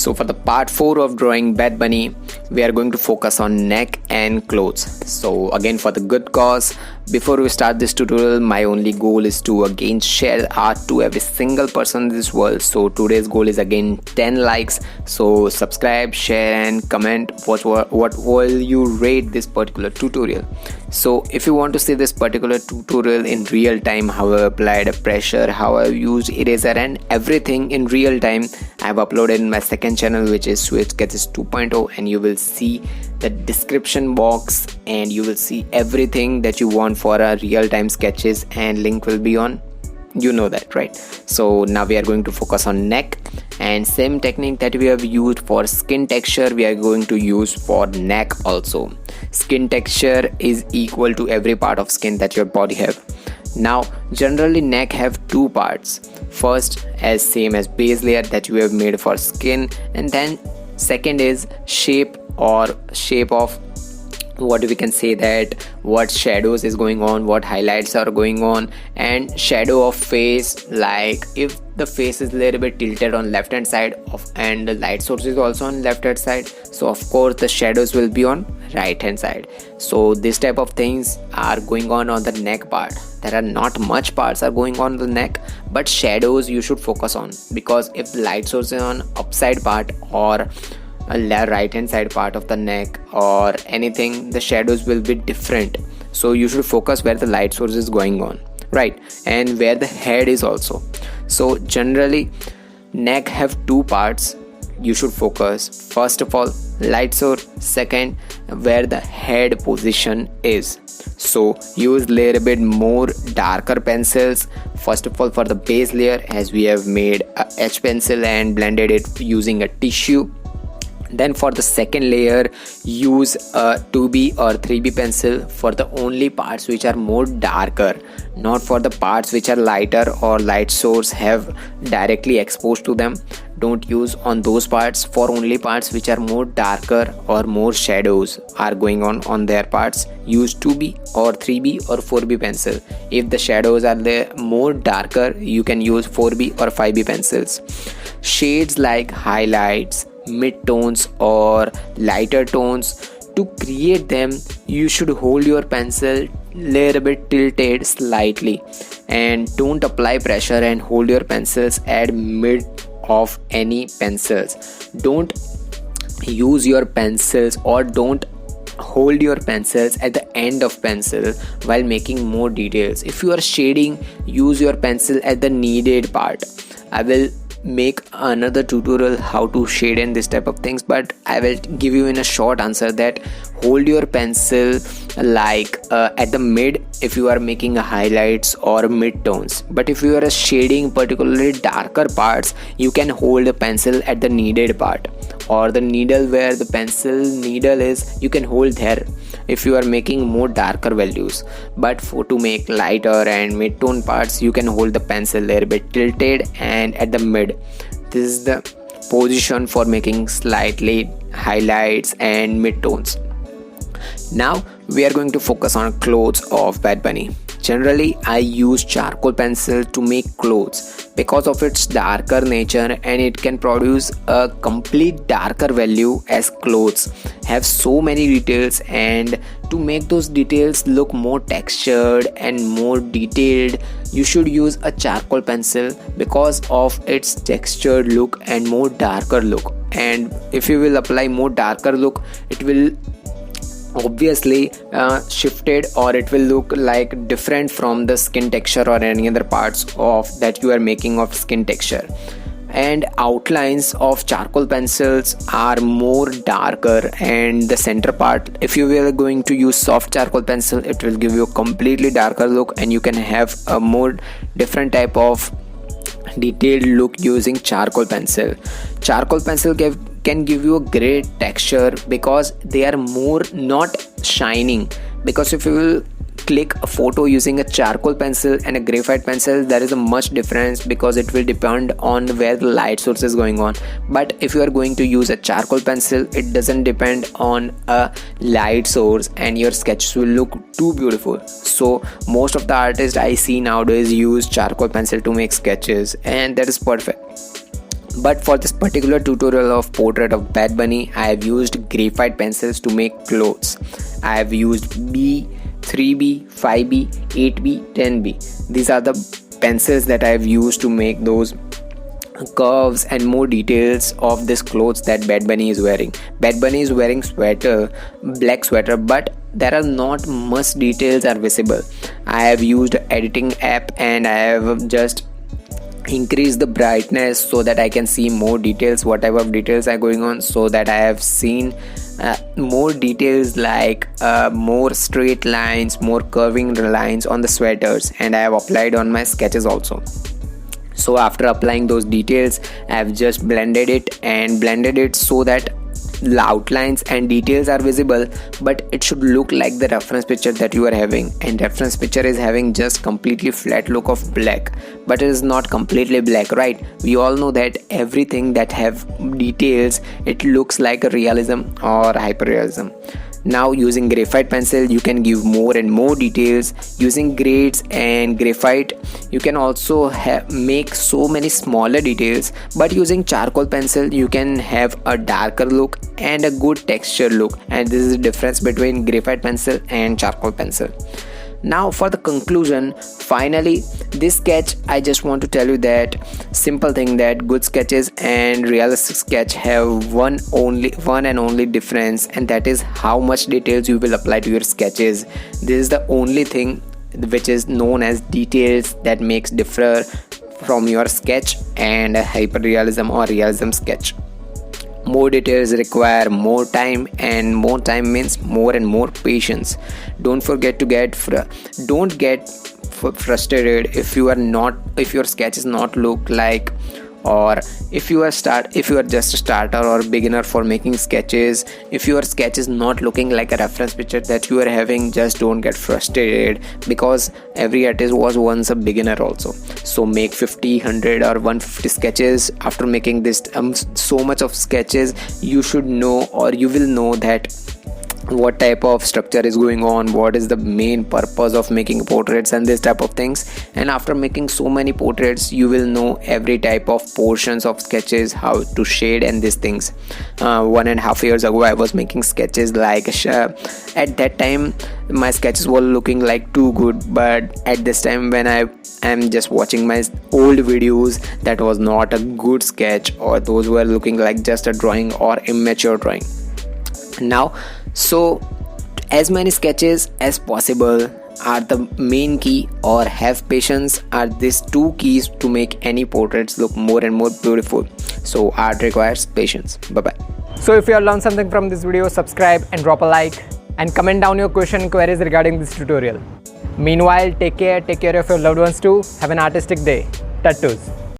So for the part 4 of drawing Bad Bunny, we are going to focus on neck and clothes. So again, for the good cause, before we start this tutorial, my only goal is to again share art to every single person in this world. So today's goal is again 10 likes. So subscribe, share and comment what will you rate this particular tutorial. So if you want to see this particular tutorial in real time, how I applied pressure, how I used eraser and everything in real time, I have uploaded in my second channel, which is Shwet 2.0, and you will see the description box and you will see everything that you want for our real-time sketches, and link will be on, you know that, right? So now we are going to focus on neck, and same technique that we have used for skin texture we are going to use for neck also. Skin texture is equal to every part of skin that your body have. Now generally neck have two parts. First, as same as base layer that you have made for skin, and then second is shape of what we can say, that what shadows is going on, what highlights are going on, and shadow of face, like if the face is a little bit tilted on left hand side of, and the light source is also on left hand side, so of course the shadows will be on right hand side. So this type of things are going on the neck part. There are not much parts are going on the neck, but shadows you should focus on, because if the light source is on upside part or a right hand side part of the neck or anything, the shadows will be different. So you should focus where the light source is going on, right, and where the head is also. So generally neck have two parts. You should focus first of all light source, second where the head position is. So use little bit more darker pencils first of all for the base layer, as we have made a H pencil and blended it using a tissue. Then for the second layer, use a 2B or 3B pencil for the only parts which are more darker, not for the parts which are lighter or light source have directly exposed to them. Don't use on those parts. For only parts which are more darker or more shadows are going on their parts, use 2B or 3B or 4B pencil. If the shadows are more darker, you can use 4B or 5B pencils. Shades like highlights, mid-tones or lighter tones, to create them you should hold your pencil little bit tilted slightly, and don't apply pressure and hold your pencils at mid of any pencils. Don't use your pencils or don't hold your pencils at the end of pencil while making more details. If you are shading, use your pencil at the needed part. I will make another tutorial how to shade and this type of things, but I will give you in a short answer that hold your pencil like at the mid if you are making a highlights or mid tones, but if you are shading particularly darker parts, you can hold the pencil at the needed part, or the needle where the pencil needle is, you can hold there if you are making more darker values. But to make lighter and mid-tone parts, you can hold the pencil a little bit tilted and at the mid. This is the position for making slightly highlights and mid-tones. Now we are going to focus on clothes of Bad Bunny. Generally I use charcoal pencil to make clothes because of its darker nature, and it can produce a complete darker value, as clothes have so many details, and to make those details look more textured and more detailed, you should use a charcoal pencil because of its textured look and more darker look. And if you will apply more darker look, it will obviously shifted, or it will look like different from the skin texture or any other parts of that you are making of skin texture. And outlines of charcoal pencils are more darker, and the center part, if you were going to use soft charcoal pencil, it will give you a completely darker look, and you can have a more different type of detailed look using charcoal pencil. Charcoal pencil can give you a great texture because they are more not shining, because if you will click a photo using a charcoal pencil and a graphite pencil, there is a much difference because it will depend on where the light source is going on. But if you are going to use a charcoal pencil, it doesn't depend on a light source and your sketches will look too beautiful. So most of the artists I see nowadays use charcoal pencil to make sketches, and that is perfect. But for this particular tutorial of portrait of Bad Bunny, I have used graphite pencils to make clothes. I have used B, 3B, 5B, 8B, 10B. These are the pencils that I have used to make those curves and more details of this clothes that Bad Bunny is wearing. Bad Bunny is wearing black sweater, but there are not much details are visible. I have used editing app and I have just increased the brightness so that I can see more details, whatever details are going on, so that I have seen more details like more straight lines, more curving lines on the sweaters, and I have applied on my sketches also. So after applying those details, I have just blended it so that the outlines and details are visible, but it should look like the reference picture that you are having. And reference picture is having just completely flat look of black, but it is not completely black, right? We all know that everything that have details, it looks like a realism or hyperrealism. Now using graphite pencil, you can give more and more details. Using grades and graphite, you can also make so many smaller details, but using charcoal pencil, you can have a darker look and a good texture look. And this is the difference between graphite pencil and charcoal pencil. Now for the conclusion, finally, this sketch, I just want to tell you that simple thing, that good sketches and realistic sketch have one and only difference, and that is how much details you will apply to your sketches. This is the only thing which is known as details that makes differ from your sketch and a hyperrealism or realism sketch. More details require more time, and more time means more and more patience. Don't forget to get frustrated if your sketch is not look like, or if you are just a starter or beginner for making sketches, if your sketch is not looking like a reference picture that you are having, just don't get frustrated, because every artist was once a beginner also. So make 50, 100 or 150 sketches. After making this so much of sketches, you should know, or you will know that what type of structure is going on, what is the main purpose of making portraits and this type of things. And after making so many portraits, you will know every type of portions of sketches, how to shade and these things. 1.5 years ago, I was making sketches like at that time my sketches were looking like too good, but at this time when I am just watching my old videos, that was not a good sketch, or those were looking like just a drawing or immature drawing. Now, so as many sketches as possible are the main key, or have patience are these two keys to make any portraits look more and more beautiful. So art requires patience. Bye bye. So if you have learned something from this video, subscribe and drop a like, and comment down your question and queries regarding this tutorial. Meanwhile, take care of your loved ones too. Have an artistic day. Tattoos.